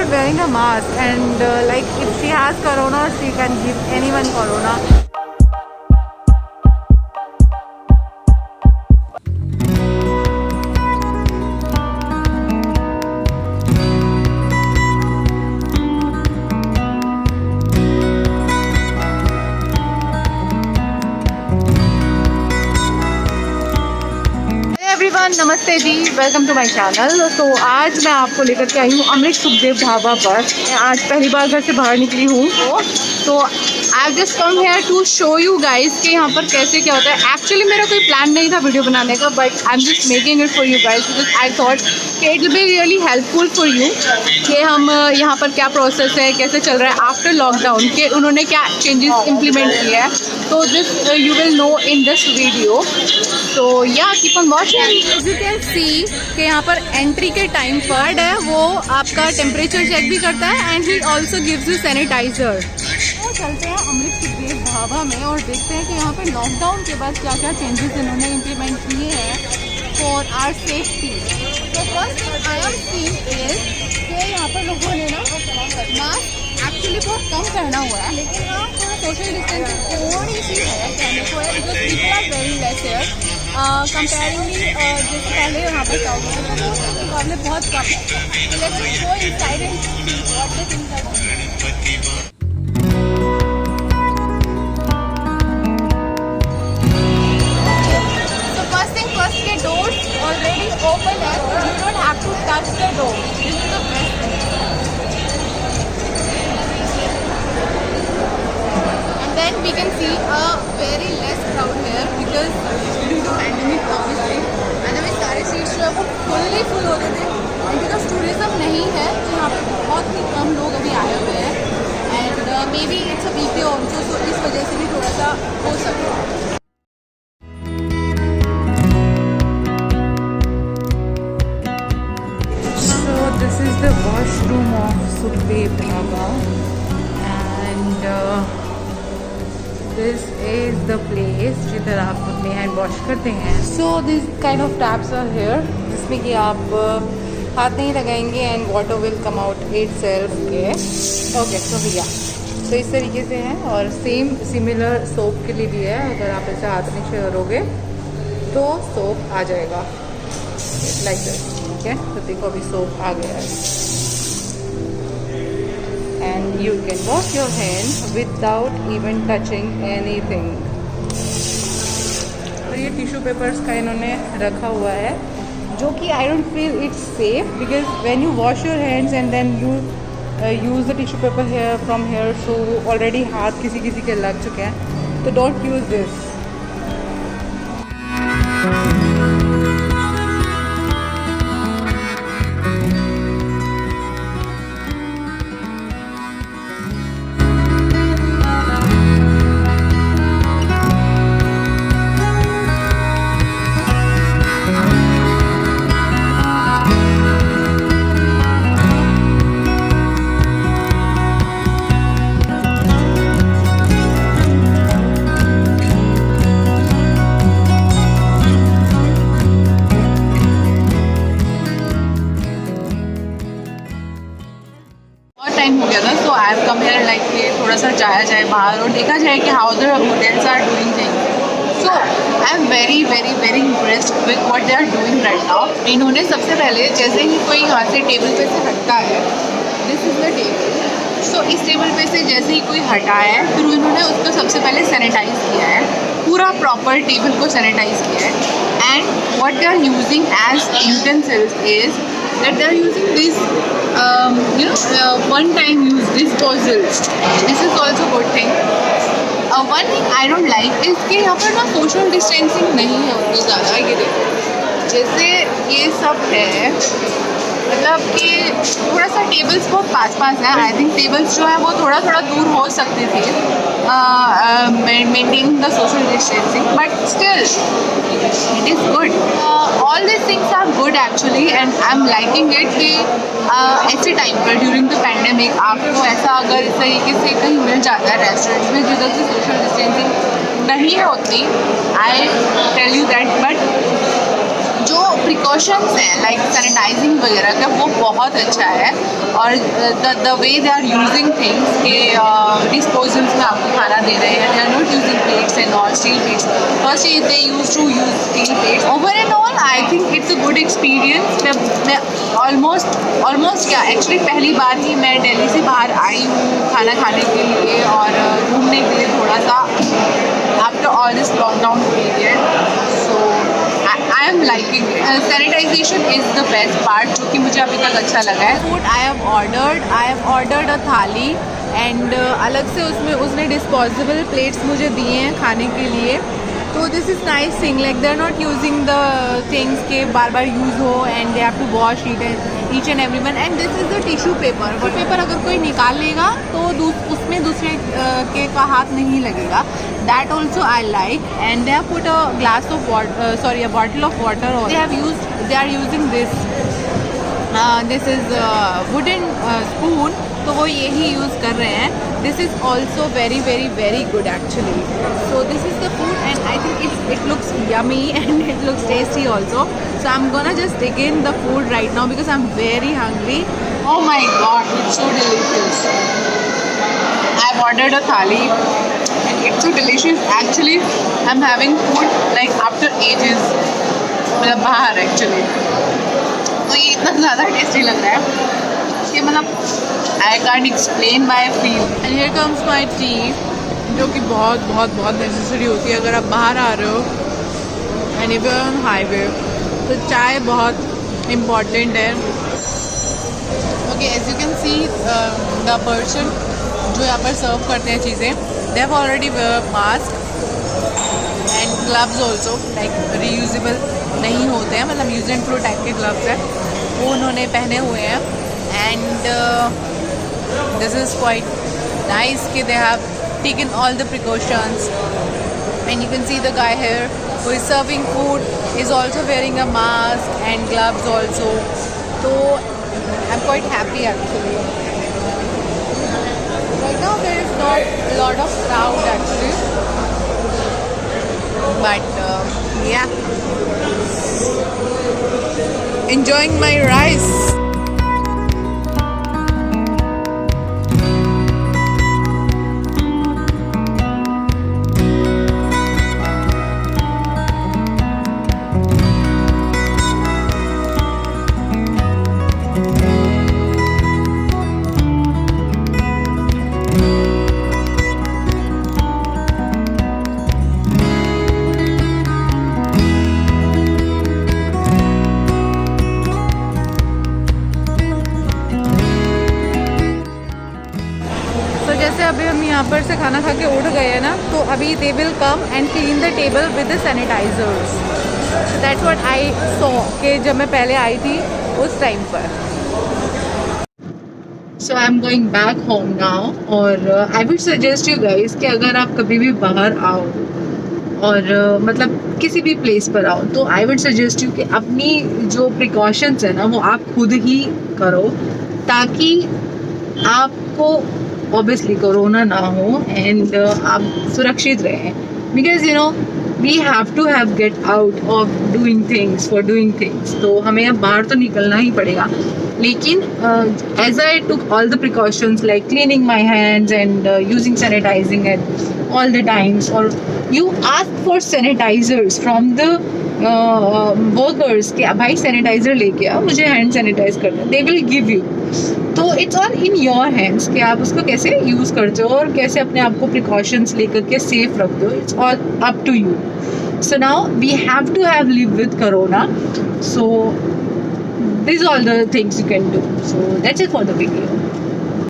not wearing a mask, and like if she has corona, she can give anyone corona. नमस्ते जी, welcome to my channel. तो आज मैं आपको लेकर के आई हूँ अमृत सुखदेव ढाबा पर। मैं आज पहली बार घर से बाहर निकली हूँ, तो I just come here to show you guys कि यहाँ पर कैसे क्या होता है। एक्चुअली मेरा कोई प्लान नहीं था वीडियो बनाने का, but I am just making it for you guys because I thought कि it will be really helpful for you कि हम यहाँ पर क्या प्रोसेस है, कैसे चल रहा है आफ्टर लॉकडाउन, के उन्होंने क्या चेंजेस इम्प्लीमेंट किए हैं। तो this you will know in this video. तो या keep on watching. You can सी कि यहाँ पर एंट्री के टाइम पर है वो आपका टेम्परेचर चेक भी करता है and he also gives you sanitiser. तो चलते हैं अमृत सुखदेव ढाबा में और देखते हैं कि यहाँ पर लॉकडाउन के बाद क्या क्या चेंजेस इन्होंने इम्प्लीमेंट किए हैं फॉर आवर सेफ्टी। तो first thing I am seeing is कि यहाँ पर लोगों ने ना मास्क एक्चुअली बहुत कम पहना हुआ है, लेकिन हाँ थोड़ा सोशल डिस्टेंसिंग थोड़ी सी है कहने को है, because people are very less here comparingly जैसे पहले यहाँ पर क्या होता है तो उसके मुकाबले बहुत कम है। तो let's just go inside and see what the things are doing. So first thing first, के doors already open है, so you don't have to touch the door. This is the best thing. Then we can see a very less crowd here because due to pandemic obviously, otherwise सारे seats जो है वो fully full होते थे, and because tourism नहीं है तो यहाँ पे बहुत ही कम लोग अभी आए हुए हैं and maybe it's a weekday also, so इस वजह से भी थोड़ा सा हो सकता है। So this is the washroom of Sukhdev Dhaba and this is the place जिधर आप अपने हैंड वॉश करते हैं। So these kind of taps are here जिसमें कि आप हाथ नहीं लगाएंगे and water will come out itself के। ओके सो भैया तो इस तरीके से है और सेम सिमिलर सोप के लिए भी है। अगर आप ऐसे हाथ नीचे करोगे तो सोप आ जाएगा लाइक दिस, ठीक है। तो देखो अभी सोप आ गया है and you can wash your hand without even touching anything। और ये टिश्यू पेपर्स का इन्होंने रखा हुआ है जो कि I don't feel it's safe because when you wash your hands and then you use the tissue paper here from here, so already हाथ किसी किसी के लग चुके हैं, तो डोंट यूज़ दिस। टाइम हो गया था, so I have come here like कि थोड़ा सा जाया जाए बाहर और देखा जाए कि how the hotels are doing things. So I am very very very impressed with what they are doing right now. इन्होंने सबसे पहले जैसे ही कोई यहाँ से टेबल पे से हटता है, दिस इज़ द टेबल, सो इस टेबल पे से जैसे ही कोई हटा है फिर उन्होंने उसको सबसे पहले सैनिटाइज किया है, पूरा प्रॉपर टेबल को सैनिटाइज किया है। And what they are using as utensils is that they are using these one time use disposals. This is also good thing. One thing I don't like is कि यहाँ पर ना social distancing नहीं है उतनी ज़्यादा। ये देखो जैसे ये सब है, मतलब कि थोड़ा सा टेबल्स बहुत पास पास हैं। आई थिंक टेबल्स जो है वो थोड़ा थोड़ा दूर हो सकते थे maintaining the social distancing, but still it is good. All this things are good actually and I am liking it कि ऐसे टाइम पर ड्यूरिंग द पैंडेमिक आपको ऐसा अगर इस तरीके से कहीं मिल जाता है रेस्टोरेंट्स में जिधर से सोशल डिस्टेंसिंग नहीं है उतनी, I tell you that. But जो प्रिकॉशंस हैं लाइक सैनिटाइजिंग वगैरह का वो बहुत अच्छा है। और the way they are using things के डिस्पोजल्स में आपको खाना दे रहे हैं, they are not using plates and all steel plates. First is they use to use steel plates. Over and all I think it's a good experience. मैं almost क्या actually पहली बार ही मैं दिल्ली से बाहर आई हूँ खाना खाने के लिए और घूमने के लिए थोड़ा सा after all this lockdown period. So I am liking it. Sanitisation is the best part जो कि मुझे अभी तक अच्छा लगा है। Food I have ordered a thali and अलग से उसमें उसने डिस्पोजेबल प्लेट्स मुझे दिए हैं खाने के लिए। तो this is nice thing, like they are not using the things के बार बार यूज़ हो and they have to wash each and every one. And this is the tissue paper अगर कोई निकाल लेगा तो उसमें दूसरे के का हाथ नहीं लगेगा। That also I like. And they have put a glass of water, a bottle of water. They are using this is wooden spoon, तो वो यही यूज़ कर रहे हैं। This is also very good actually. So this is the food and I think it looks yummy and it looks tasty also. So I'm gonna just dig in the food right now because I'm very hungry. Oh my god, it's so delicious. I've ordered a thali and it's so delicious. Actually, I'm having food like after ages. मतलब बाहर actually तो ये इतना ज़्यादा tasty लग रहा है कि मतलब I can't explain my feel. And here comes my T जो कि बहुत नेसेसरी होती है अगर आप बाहर आ रहे हो and if you are on highway तो चाय बहुत इम्पॉर्टेंट है। Okay, as you can see the person जो यहाँ पर सर्व करते हैं चीज़ें, they have already wear mask and gloves also, like reusable नहीं होते हैं, मतलब यूज एंड थ्रो टाइप के ग्लव्स हैं वो उन्होंने पहने हुए हैं। And this is quite nice कि they have taken all the precautions and you can see the guy here who is serving food is also wearing a mask and gloves also. तो I am quite happy actually. Right now there is not lot of crowd actually, but yeah, enjoying my rice. जैसे अभी हम यहाँ पर से खाना खा के उठ गए हैं ना, तो अभी they will come and clean the table with the sanitisers. That's what I saw कि जब मैं पहले आई थी उस टाइम पर। So I am going back home now और I would suggest you guys कि अगर आप कभी भी बाहर आओ और मतलब किसी भी प्लेस पर आओ तो आई वुड सजेस्ट यू कि अपनी जो प्रिकॉशंस है ना वो आप खुद ही करो ताकि आपको ऑब्वियसली कोरोना ना हो एंड आप सुरक्षित रहें। Because you know we have to have get out of doing things for doing things. तो हमें अब बाहर तो निकलना ही पड़ेगा, लेकिन as I took all the precautions like cleaning my hands and using sanitising at all the times, और you ask for sanitisers from the workers कि भाई सैनिटाइजर लेके आओ, मुझे हैंड सैनिटाइज करना, दे विल गिव यू। तो it's all in your hands कि आप उसको कैसे यूज़ करते हो और कैसे अपने आप को प्रिकॉशंस लेकर के सेफ रखते हो। It's all up to you. So now we have to have live with corona, so this all the things you can do. So that's it for the video.